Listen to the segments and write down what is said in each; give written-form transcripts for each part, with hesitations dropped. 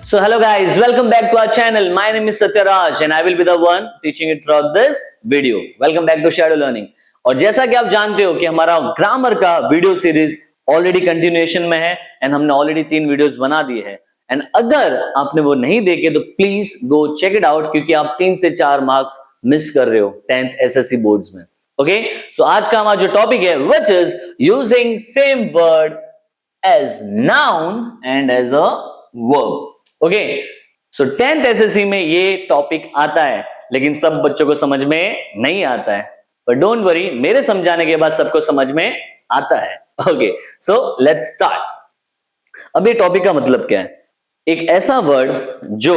So hello guys, welcome back to our channel. My name is Satyaraj and I will be the one teaching you throughout this video. Welcome back to Shadow Learning. और जैसा कि आप जानते हो कि हमारा grammar का video series already continuation में है एंड हमने ऑलरेडी 3 वीडियोस बना दिए हैं एंड अगर आपने वो नहीं देखे तो please go check it out क्योंकि आप 3 से 4 मार्क्स मिस कर रहे हो 10th एसएससी बोर्ड्स में. ओके सो आज का हमारा जो टॉपिक है which is using same word as noun and as a verb. Okay so 10th SSC में ये टॉपिक आता है लेकिन सब बच्चों को समझ में नहीं आता है, पर डोंट वरी, मेरे समझाने के बाद सबको समझ में आता है. Okay so let's start. अब ये टॉपिक का मतलब क्या है? एक ऐसा वर्ड जो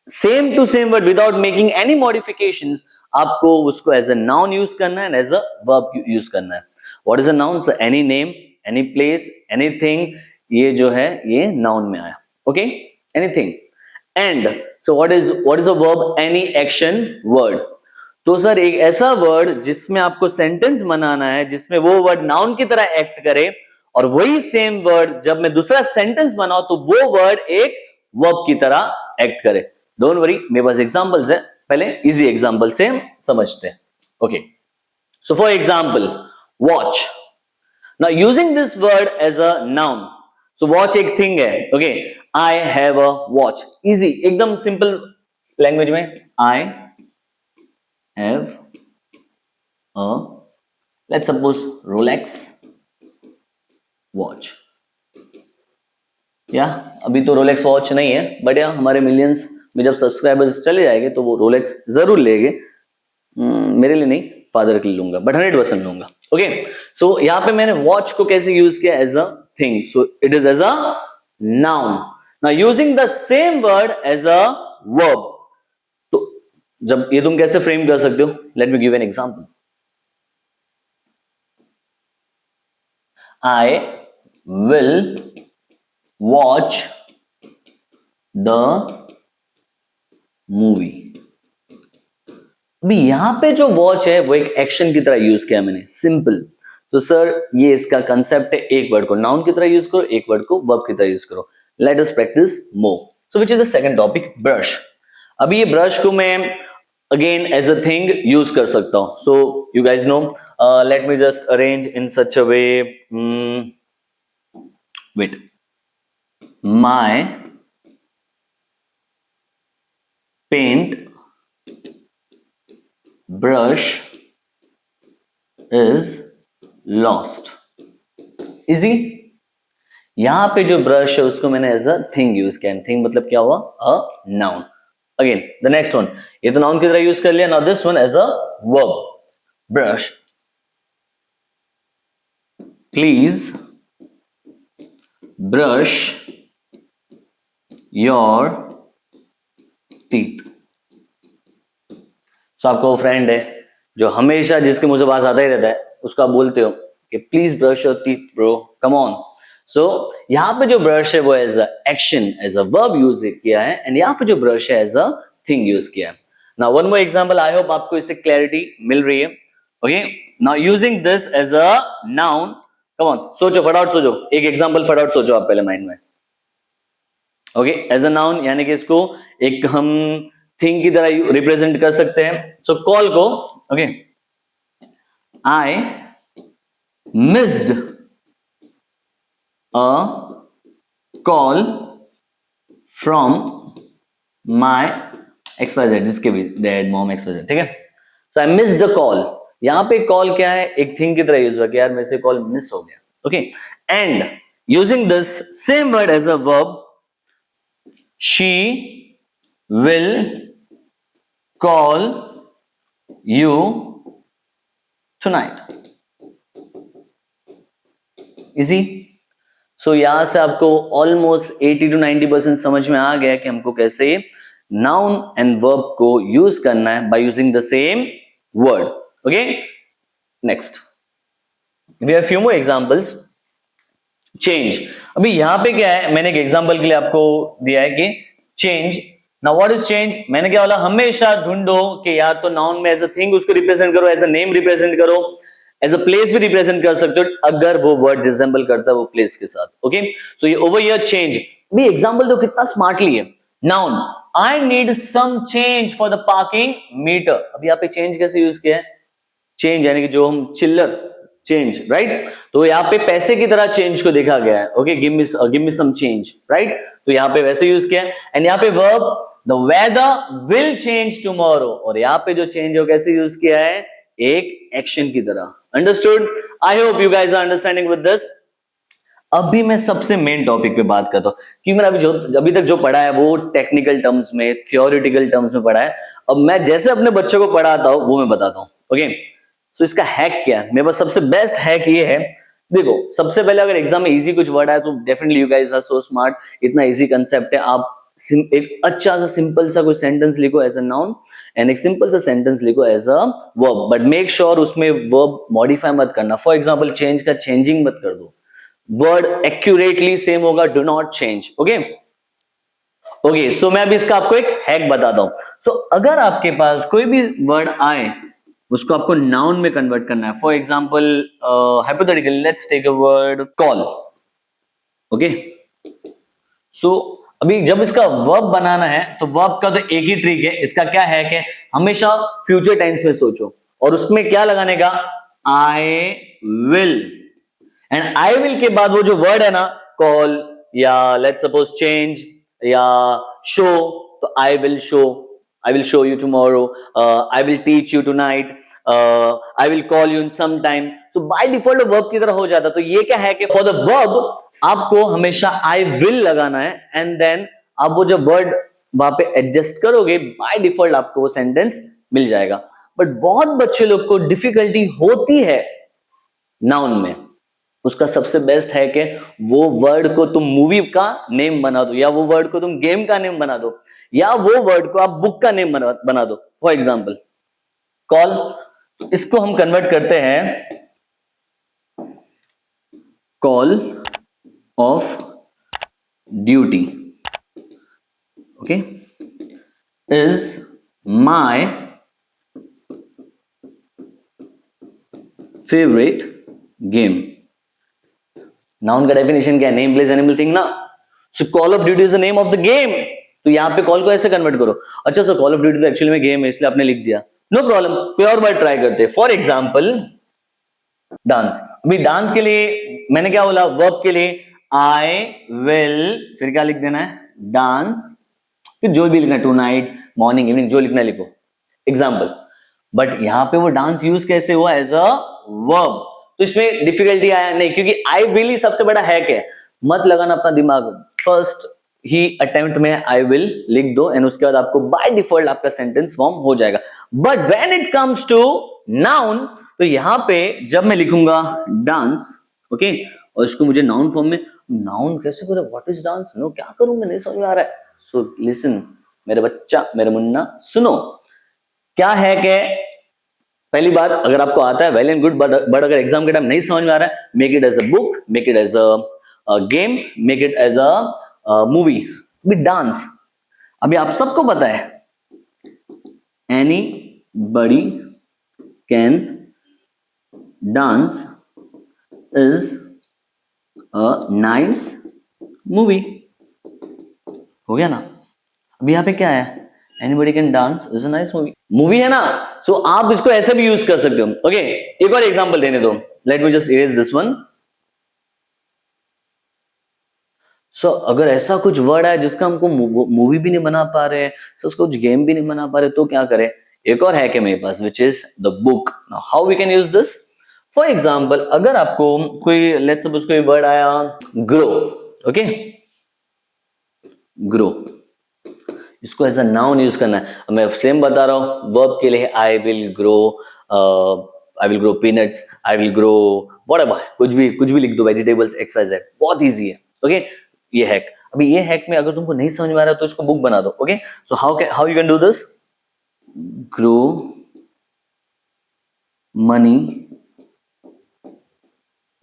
same to same word without making any modifications आपको उसको एज अ नाउन यूज करना है and as a verb use करना है. What is a noun? Any name, any place, anything, ये जो है ये नाउन में आया. Okay anything. And so what is a verb? Any action word. तो सर एक ऐसा वर्ड जिसमें आपको सेंटेंस बनाना है जिसमें वो वर्ड नाउन की तरह एक्ट करे और वही सेम वर्ड जब मैं दूसरा सेंटेंस बनाऊं तो वो वर्ड एक वर्ब की तरह एक्ट करे. डोंट वरी, मेरे पास एग्जांपल्स है, पहले इजी एग्जांपल से हम समझते हैं. Okay so for example watch. Now using this word as a noun, so watch एक थिंग है. Okay I have a watch. Easy, एकदम सिंपल लैंग्वेज में I have a, let's suppose, Rolex watch. या अभी तो रोलेक्स वॉच नहीं है but या हमारे मिलियंस में जब सब्सक्राइबर्स चले जाएंगे तो वो रोलेक्स जरूर लेंगे. मेरे लिए नहीं, फादर के लिए लूंगा, बट 100% लूंगा. ओके सो यहाँ पे मैंने वॉच को कैसे यूज किया? As a thing. So it is as a noun. Now using the same word as a verb. जब ये तुम कैसे फ्रेम कर सकते हो? Let me give an example. I will watch the movie. अभी यहां पे जो वॉच है वो एक एक्शन की तरह यूज किया मैंने, सिंपल. तो सर ये इसका कंसेप्ट है, एक वर्ड को नाउन की तरह यूज करो, एक वर्ड को वर्ब की तरह यूज करो. Let us practice more. So which is the second topic? Brush. अभी ये ब्रश को मैं again as a thing use कर सकता हूं. so you guys know, let me just arrange in such a way. Wait, my paint brush is lost. easy. यहां पे जो ब्रश है उसको मैंने एज अ थिंग यूज किया. थिंग मतलब क्या हुआ? A noun. Again, the next one, ये तो नाउन की तरह यूज कर लिया. Now this one as a verb. Brush. Please brush your teeth. So आपका वो फ्रेंड है जो हमेशा जिसके मुंह से बात आता ही रहता है, उसको आप बोलते हो कि please brush your teeth bro, come on. So यहां पे जो ब्रश है वो as a action, as a verb use किया है एंड यहां पे जो ब्रश है एज अ थिंग यूज किया है. Now one more example. I hope आपको इससे क्लैरिटी मिल रही है. Okay now using this as a noun, come on, सोचो, फटाफट सोचो, एक एग्जांपल फटाफट सोचो आप पहले माइंड में. ओके एज अ नाउन यानी कि इसको एक हम थिंग की तरह रिप्रेजेंट कर सकते हैं. सो कॉल को, okay I missed a call from my XYZ, जिसके भी डैड, मॉम, XYZ. ठीक है. So I missed the call. यहां पे कॉल क्या है? एक थिंग की तरह यूज हुआ कि यार मेरे से कॉल मिस हो गया. Okay and using this same word as a verb, she will call you tonight. Easy. So यहां से आपको ऑलमोस्ट 80 to 90% समझ में आ गया कि हमको कैसे नाउन एंड वर्ब को यूज करना है by using the same word. Okay next we have few more examples. Change. अभी यहां पे क्या है, मैंने एक एग्जांपल के लिए आपको दिया है कि change. Now what is change? मैंने क्या बोला? हमेशा ढूंढो कि या तो नाउन में एज अ थिंग उसको रिप्रेजेंट करो, एज अ नेम रिप्रेजेंट करो, एज अ प्लेस भी रिप्रेजेंट कर सकते हो अगर वो वर्ड रिजेंबल करता है वो प्लेस के साथ. ओके सो ये ओवर हियर चेंज भी एग्जाम्पल तो कितना स्मार्टली है। Noun, I need some change for the parking meter. अभी यहाँ पे चेंज कैसे यूज किया है? चेंज यानी कि जो हम चिल्लर चेंज, राइट? तो यहाँ पे पैसे की तरह चेंज को देखा गया है। Okay, give me some change, right? तो यहाँ पे वैसे यूज किया है। एंड यहाँ पे verb, the weather will change tomorrow, और यहाँ पे जो चेंज है कैसे यूज किया है? एक एक्शन की तरह। Understood? I hope you guys are understanding with this. अभी मैं सबसे मेन टॉपिक पे बात करता हूं, क्योंकि मैंने अभी तक जो पढ़ा है वो टेक्निकल टर्म्स में, थियोरिटिकल टर्म्स में पढ़ा है। अब मैं जैसे अपने बच्चों को पढ़ाता हूं वो मैं बताता हूं। ओके, सो इसका हैक क्या है? मेरे पास सबसे बेस्ट हैक ये है। देखो, सबसे पहले अगर एग्जाम में इजी कुछ वर्ड आए तो definitely you guys are so smart, इतना इजी कंसेप्ट है। आप एक अच्छा सा सिंपल सा कोई सेंटेंस लिखो एज अ नाउन एंड एक सिंपल सा सेंटेंस लिखो as a verb, but make sure उसमें वर्ब मॉडिफाई मत करना। फॉर एग्जांपल चेंज का चेंजिंग मत कर दो, वर्ड एक्यूरेटली सेम होगा, do not change. Okay okay, so मैं अभी इसका आपको एक हैक बताता हूं। सो अगर आपके पास कोई भी वर्ड आए उसको आपको नाउन में कन्वर्ट करना है। For example hypothetically let's take a word call. Okay, so अभी जब इसका वर्ब बनाना है तो वर्ब का तो एक ही ट्रिक है। इसका क्या है कि हमेशा फ्यूचर टेंस में सोचो और उसमें क्या लगाने का? I will. And I will के बाद वो जो वर्ड है ना, कॉल या लेट्स सपोज चेंज या शो, तो I will show you tomorrow, I will teach you tonight, I will call you in some time. So by default verb की तरह हो जाता। तो ये क्या है कि फॉर द वर्ब आपको हमेशा आई विल लगाना है एंड देन आप वो जब वर्ड वहां पे एडजस्ट करोगे बाय डिफॉल्ट आपको वो सेंटेंस मिल जाएगा। बट बहुत बच्चे लोग को डिफिकल्टी होती है नाउन में। उसका सबसे बेस्ट है कि वो वर्ड को तुम मूवी का नेम बना दो, या वो वर्ड को तुम गेम का नेम बना दो, या वो वर्ड को आप बुक का नेम बना दो। फॉर एग्जाम्पल कॉल, तो इसको हम कन्वर्ट करते हैं call of duty. Okay, is my favourite game. Noun का डेफिनेशन क्या है? नेम, प्लेस, एनिमल, थिंग ना। So call of duty is the name of the game. तो यहां पे कॉल को ऐसे कन्वर्ट करो। अच्छा सर, कॉल ऑफ ड्यूटी तो एक्चुअली में गेम है इसलिए आपने लिख दिया। नो प्रॉब्लम, कोई और वर्ड ट्राई करते हैं। For example dance. अभी डांस के लिए मैंने क्या बोला? वर्ब के लिए आई विल, फिर क्या लिख देना है? डांस, फिर जो भी लिखना है, टू नाइट, मॉर्निंग, इवनिंग, जो लिखना है लिखो। एग्जाम्पल। बट यहां पे वो डांस यूज कैसे हुआ? As a verb. तो इसमें डिफिकल्टी आया नहीं, क्योंकि आई विल ही सबसे बड़ा हैक है। मत लगाना अपना दिमाग, फर्स्ट ही अटेम्प्ट में आई विल लिख दो एंड उसके बाद आपको बाय डिफॉल्ट आपका सेंटेंस फॉर्म हो जाएगा। But when it comes to noun, तो यहां पे जब मैं लिखूंगा डांस, ओके, और इसको मुझे नाउन फॉर्म में, नाउन कैसे करें? What is dance? नो, क्या करूं मैं, नहीं समझ में आ रहा है। सो लिसन मेरे बच्चा, मेरे मुन्ना, सुनो क्या है कि पहली बात, अगर आपको आता है वेल एंड गुड, बट अगर एग्जाम के टाइम नहीं समझ में आ रहा है, make it as a book, make it as a game, make it as a movie with dance. अभी आप सबको पता है anybody can dance is a nice movie. हो गया ना? अभी यहां पे क्या है? Anybody can dance is a nice movie. Movie है ना? सो आप इसको ऐसे भी यूज कर सकते हो। ओके, एक और एग्जांपल देने दो। Let me just erase this one. So अगर ऐसा कुछ वर्ड है जिसका हमको मूवी भी नहीं बना पा रहे, सो उसको कुछ गेम भी नहीं बना पा रहे, तो क्या करें? एक और हैक है मेरे पास, which is the book. Now how we can use this? For example, अगर आपको कोई, लेट्स सपोज कोई वर्ड आया ग्रो, ओके, ग्रो, इसको एज अ नाउन यूज करना है। मैं सेम बता रहा हूं, वर्ब के लिए I will grow peanuts, I will grow whatever, कुछ भी लिख दो, वेजिटेबल्स, एक्स वाई जेड, बहुत इजी है। ओके, ये हैक। अभी ये हैक में अगर तुमको नहीं समझ में आ रहा तो इसको बुक बना दो। Okay, so how you can do this? Grow money,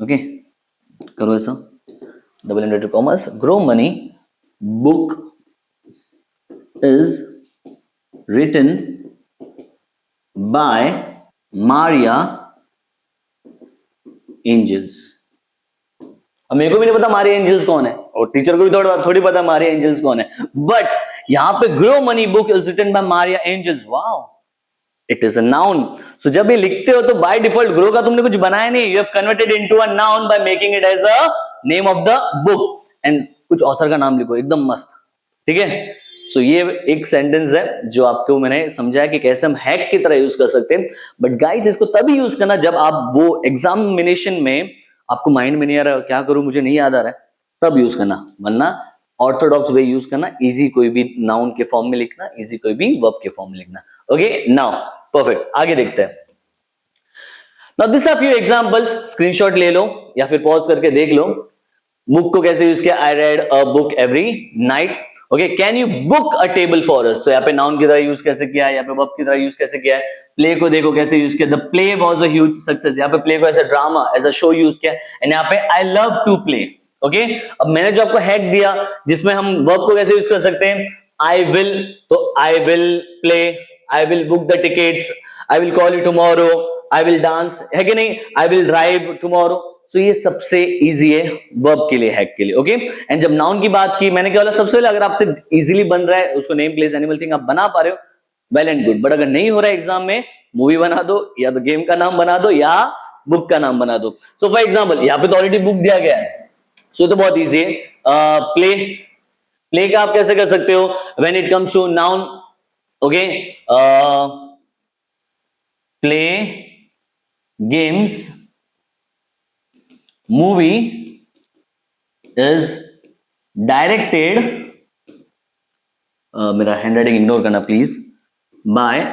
okay, करो ऐसा, double inverted commerce, grow money book is written by Maria Angels। अब मेरे को भी नहीं पता मारिया एंजल्स कौन है, और टीचर को भी थोड़ी पता मारिया एंजल्स कौन है, बट यहाँ पे grow money book is written by Maria Angels. Wow, it is a noun. So जब ये लिखते हो तो बाय डिफॉल्ट ग्रो का तुमने कुछ बनाया नहीं, you have converted into a noun by making it as a name of the book, and कुछ ऑथर का नाम लिखो, एकदम मस्त, ठीक है। सो ये एक सेंटेंस है जो आपको मैंने समझाया कि कैसे हम हैक की तरह यूज कर सकते हैं, बट गाइस इसको तभी यूज करना जब आप वो एग्जामिनेशन में आपको माइंड में नहीं आ रहा है, क्या करूं मुझे नहीं याद आ रहा है, तब यूज करना, वरना ऑर्थोडॉक्स वे यूज करना, इजी कोई भी नाउन के फॉर्म में लिखना, इजी कोई भी वर्ब के फॉर्म में लिखना। ओके, नाउ परफेक्ट, आगे देखते हैं। Now this are few examples, screenshot ले लो या फिर पॉज करके देख लो। बुक को कैसे यूज किया, I read a book every night. Okay, can you book a table for us, तो यहाँ पे नाउन की तरह यूज कैसे किया है, यहाँ पे वर्ब की तरह यूज कैसे किया है। प्ले को देखो कैसे यूज किया, the play was a huge success, यहाँ पे प्ले को as a drama, as a show use किया, एंड यहाँ पे I love to play. Okay, अब मैंने जो आपको हैक दिया जिसमें हम वर्ब को कैसे यूज कर सकते हैं, आई विल, तो I will play, I will book the tickets, I will call you tomorrow, I will dance, है कि नहीं, आई विल ड्राइव टुमारो। सो ये सबसे इजी है वर्ब के लिए, हैक के लिए। ओके, एंड जब नाउन की बात की, मैंने क्या बोला, सबसे पहले अगर आपसे इजीली बन रहा है उसको नेम प्लेस एनिमल थिंग आप बना पा रहे हो, वेल एंड गुड, बट अगर नहीं हो रहा है एग्जाम में, मूवी बना दो या तो गेम का नाम बना दो या बुक का नाम बना दो। सो फॉर एग्जाम्पल यहाँ पे तो ऑलरेडी बुक दिया गया है, सो तो बहुत इजी है। प्ले, प्ले का आप कैसे कर सकते हो, when it comes to noun, okay, play games, movie is directed, मेरा हैंड राइटिंग इग्नोर करना please, by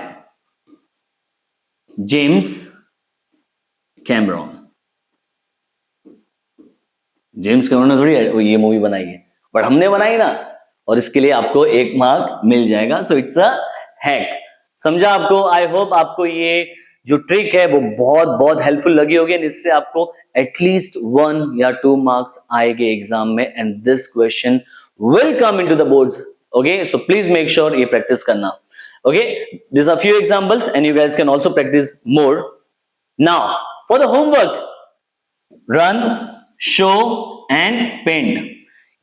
James Cameron. James Cameron ने थोड़ी ये मूवी बनाई है, बट हमने बनाई ना, और इसके लिए आपको 1 मार्क मिल जाएगा। सो इट्स अ हैक, समझा आपको। आई होप आपको ये जो ट्रिक है वो बहुत बहुत हेल्पफुल लगी होगी, इससे आपको एटलीस्ट 1 या 2 मार्क्स आएंगे एग्जाम में, and this question will come into the boards. Okay, so please make sure ये प्रैक्टिस करना। Okay, this are few examples and you guys can also practice more. Now for the homework, run, show and paint,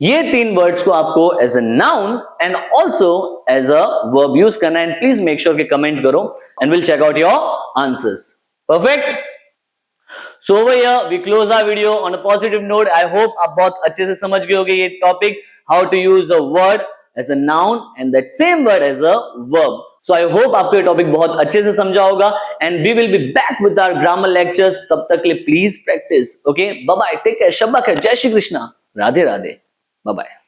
ये 3 words को आपको as a noun and also as a verb use करना है, and please make sure कि comment करो and will check out your answers. Perfect. So over here we close our video on a positive note. I hope आप बहुत अच्छे से समझ गए होंगे ये topic, how to use a word as a noun and that same word as a verb. So I hope आपको ये टॉपिक बहुत अच्छे से समझा होगा, and we will be back with our grammar lectures. तब तक के लिए please practice. Okay, bye bye, take care, शब्बा खैर, जय श्री कृष्णा, राधे राधे, बाय बाय।